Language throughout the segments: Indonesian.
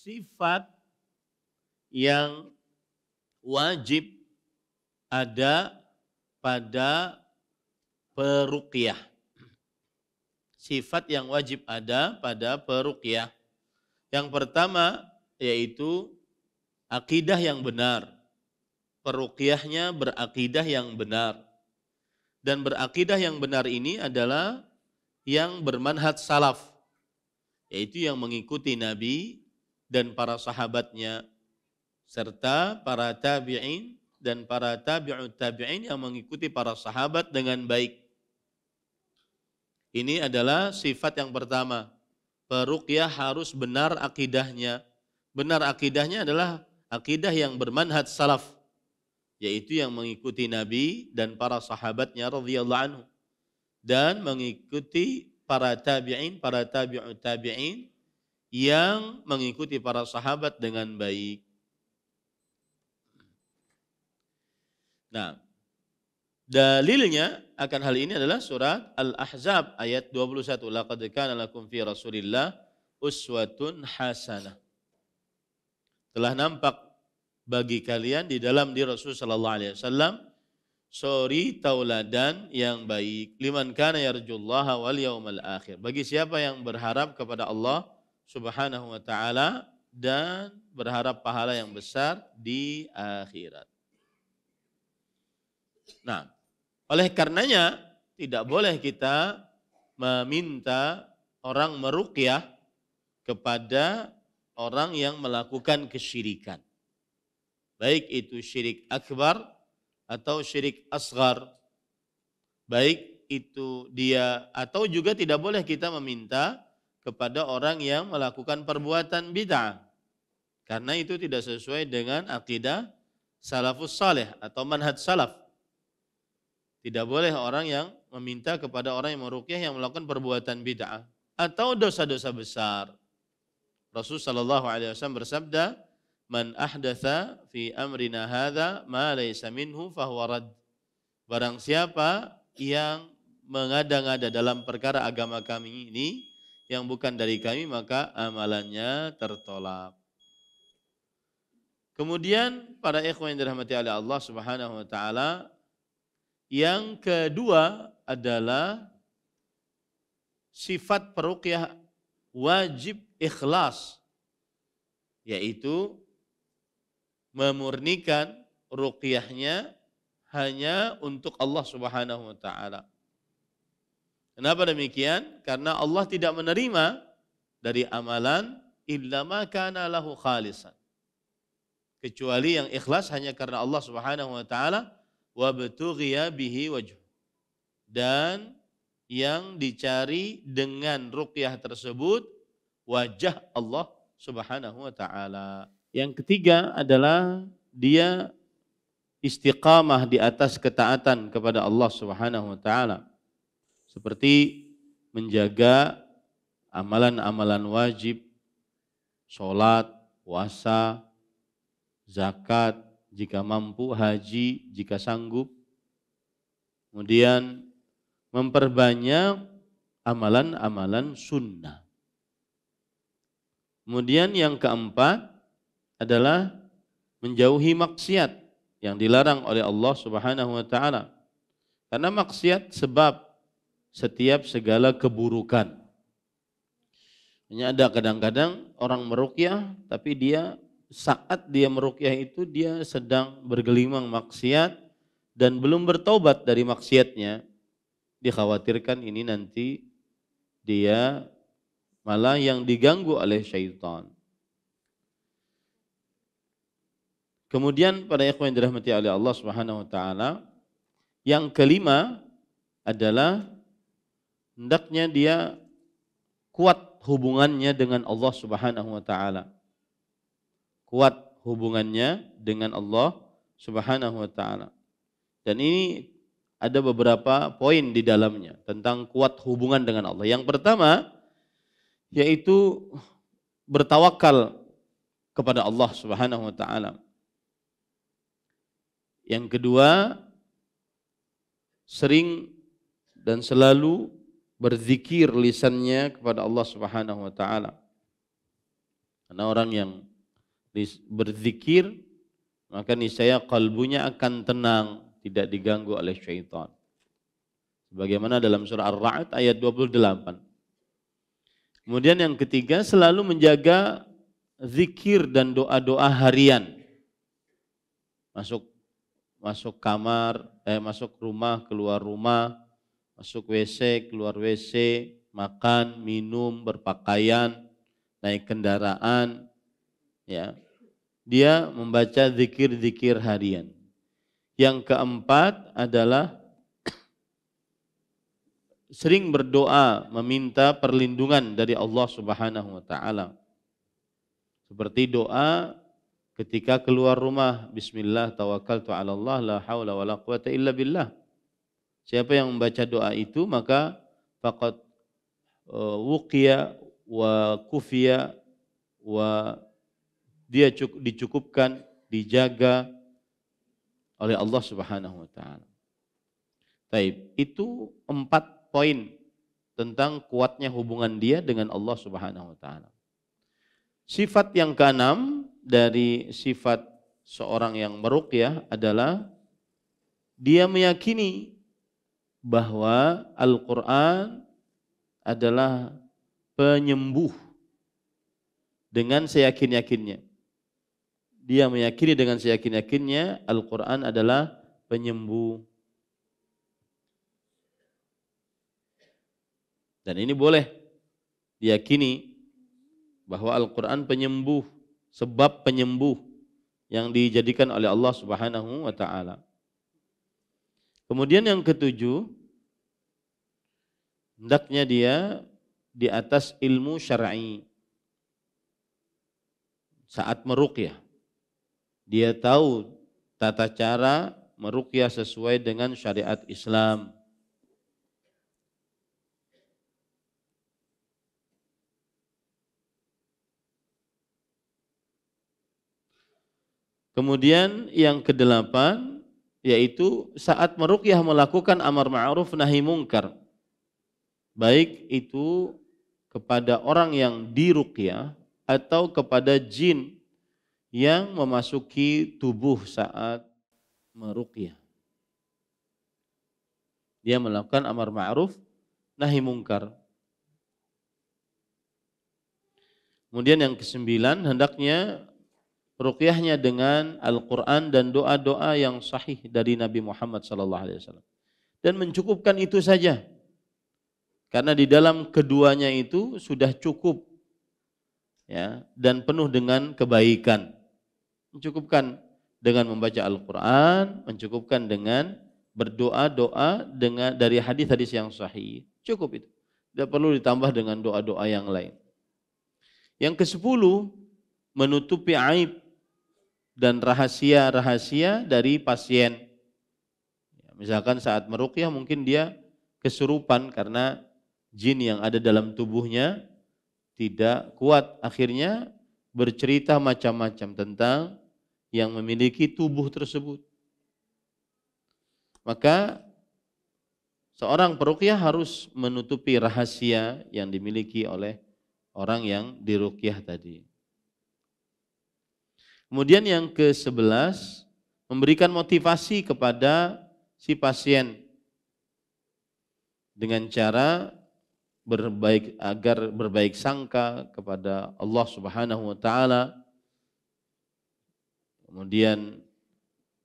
sifat yang wajib ada pada peruqyah. Sifat yang wajib ada pada peruqyah. Yang pertama yaitu akidah yang benar. Peruqyahnya berakidah yang benar. Dan berakidah yang benar ini adalah yang bermanhaj salaf, yaitu yang mengikuti Nabi dan para sahabatnya, serta para tabi'in dan para tabi'ut tabi'in yang mengikuti para sahabat dengan baik. Ini adalah sifat yang pertama. Peruqyah harus benar akidahnya. Benar akidahnya adalah akidah yang bermanhaj salaf, yaitu yang mengikuti Nabi dan para sahabatnya radhiyallahu anhu, dan mengikuti para tabi'in, para tabi'ut tabi'in yang mengikuti para sahabat dengan baik. Nah, dalilnya akan hal ini adalah surat Al-Ahzab ayat 21. Laqad kana lakum fi Rasulillah uswatun hasanah. Telah nampak bagi kalian di dalam diri Rasul sallallahu alaihi wasallam suri tauladan yang baik. Liman kana yarjullaha wal yaumal akhir. Bagi siapa yang berharap kepada Allah Subhanahu wa taala dan berharap pahala yang besar di akhirat. Nah, oleh karenanya tidak boleh kita meminta orang meruqyah kepada orang yang melakukan kesyirikan. Baik itu syirik akbar atau syirik asghar. Baik itu dia, atau juga tidak boleh kita meminta kepada orang yang melakukan perbuatan bid'ah. Karena itu tidak sesuai dengan akidah salafus saleh atau manhaj salaf. Tidak boleh orang yang meminta kepada orang yang meruqyah yang melakukan perbuatan bid'ah atau dosa-dosa besar. Rasul sallallahu alaihi wasallam bersabda, "Man ahdatsa fi amrina hadza ma laysa minhu fahuwa rad." Barang siapa yang mengada-ngada dalam perkara agama kami ini yang bukan dari kami, maka amalannya tertolak. Kemudian para ikhwan yang dirahmati oleh Allah Subhanahu wa taala, yang kedua adalah sifat peruqyah wajib ikhlas, yaitu memurnikan ruqyahnya hanya untuk Allah Subhanahu wa taala. Kenapa demikian? Karena Allah tidak menerima dari amalan illa ma kana lahu khalisan, kecuali yang ikhlas hanya karena Allah Subhanahu wa taala, wa batughiya bihi wajh, dan yang dicari dengan ruqyah tersebut wajah Allah Subhanahu wa taala. Yang ketiga adalah dia istiqamah di atas ketaatan kepada Allah Subhanahu wa taala, seperti menjaga amalan-amalan wajib, salat, puasa, zakat, jika mampu, haji jika sanggup. Kemudian memperbanyak amalan-amalan sunnah. Kemudian yang keempat adalah menjauhi maksiat yang dilarang oleh Allah Subhanahu wa taala. Karena maksiat sebab setiap segala keburukan. Hanya ada kadang-kadang orang meruqyah tapi saat dia meruqyah itu dia sedang bergelimang maksiat dan belum bertaubat dari maksiatnya. Dikhawatirkan ini nanti dia malah yang diganggu oleh syaitan. Kemudian pada ikhwan yang dirahmati oleh Allah Subhanahu wa taala, yang kelima adalah hendaknya dia kuat hubungannya dengan Allah Subhanahu wa taala. Kuat hubungannya dengan Allah Subhanahu wa taala. Dan ini ada beberapa poin di dalamnya tentang kuat hubungan dengan Allah. Yang pertama yaitu bertawakal kepada Allah Subhanahu wa taala. Yang kedua, sering dan selalu berzikir lisannya kepada Allah Subhanahu wa taala. Karena orang yang berzikir, maka niscaya kalbunya akan tenang, tidak diganggu oleh syaitan. Sebagaimana dalam surah Ar-Ra'd ayat 28. Kemudian yang ketiga, selalu menjaga zikir dan doa-doa harian. Masuk kamar, masuk rumah, keluar rumah, masuk WC, keluar WC, makan, minum, berpakaian, naik kendaraan, ya. Dia membaca zikir-zikir harian. Yang keempat adalah sering berdoa meminta perlindungan dari Allah Subhanahu wa taala. Seperti doa ketika keluar rumah, bismillah tawakkaltu 'ala Allah la haula wala quwata illa billah. Siapa yang membaca doa itu maka faqad wuqiya wa kufiya wa dia dicukupkan, dijaga oleh Allah Subhanahu wa taala. Taib, itu 4 poin tentang kuatnya hubungan dia dengan Allah Subhanahu wa taala. Sifat yang keenam dari sifat seorang yang meruqyah adalah dia meyakini bahwa Al-Qur'an adalah penyembuh dengan seyakin-yakinnya. Dia meyakini dengan seyakin-yakinnya Al-Qur'an adalah penyembuh. Dan ini boleh diyakini bahwa Al-Quran penyembuh, sebab penyembuh yang dijadikan oleh Allah Subhanahu wa taala. Kemudian yang ketujuh, hendaknya dia di atas ilmu syar'i. Saat meruqyah, dia tahu tata cara meruqyah sesuai dengan syariat Islam. Kemudian yang kedelapan, yaitu saat meruqyah melakukan amar ma'ruf nahi mungkar. Baik itu kepada orang yang diruqyah atau kepada jin yang memasuki tubuh saat meruqyah. Dia melakukan amar ma'ruf nahi mungkar. Kemudian yang kesembilan, hendaknya ruqyahnya dengan Al-Quran dan doa-doa yang sahih dari Nabi Muhammad SAW. Dan mencukupkan itu saja. Karena di dalam keduanya itu sudah cukup, ya, dan penuh dengan kebaikan. Mencukupkan dengan membaca Al-Quran, mencukupkan dengan berdoa-doa dengan dari hadis-hadis yang sahih. Cukup itu. Tidak perlu ditambah dengan doa-doa yang lain. Yang ke-10, menutupi aib dan rahasia-rahasia dari pasien. Misalkan saat meruqyah mungkin dia kesurupan karena jin yang ada dalam tubuhnya tidak kuat. Akhirnya bercerita macam-macam tentang yang memiliki tubuh tersebut. Maka seorang peruqyah harus menutupi rahasia yang dimiliki oleh orang yang diruqyah tadi. Kemudian yang ke-11, memberikan motivasi kepada si pasien dengan cara agar berbaik sangka kepada Allah Subhanahu wa taala. Kemudian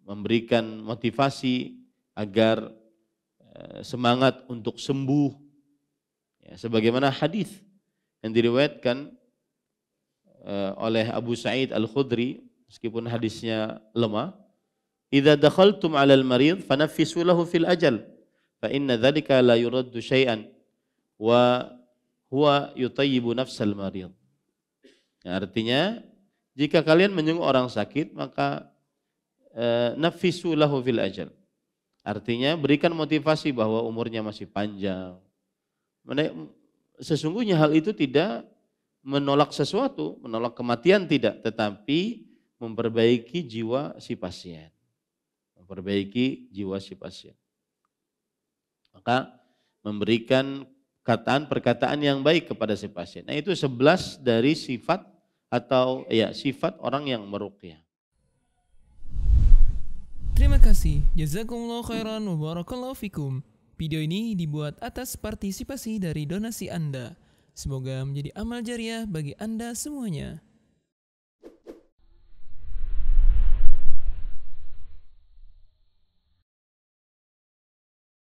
memberikan motivasi agar semangat untuk sembuh. Ya, sebagaimana hadis yang diriwayatkan oleh Abu Sa'id Al-Khudri, meskipun hadisnya lemah, idza dakhaltum 'alal marid fanaffisu lahu fil ajal fa inna dzalika la yuraddu syai'an wa huwa yutayyibu nafsal marid. Ya, artinya jika kalian menjenguk orang sakit maka naffisu lahu fil ajal. Artinya berikan motivasi bahwa umurnya masih panjang. Sesungguhnya hal itu tidak menolak sesuatu, menolak kematian tidak, tetapi memperbaiki jiwa si pasien. Memperbaiki jiwa si pasien. Maka memberikan perkataan yang baik kepada si pasien. Nah, itu 11 dari sifat atau ya sifat orang yang meruqyah. Terima kasih. Jazakumullah khairan wa barakallahu fikum. Video ini dibuat atas partisipasi dari donasi Anda. Semoga menjadi amal jariah bagi Anda semuanya.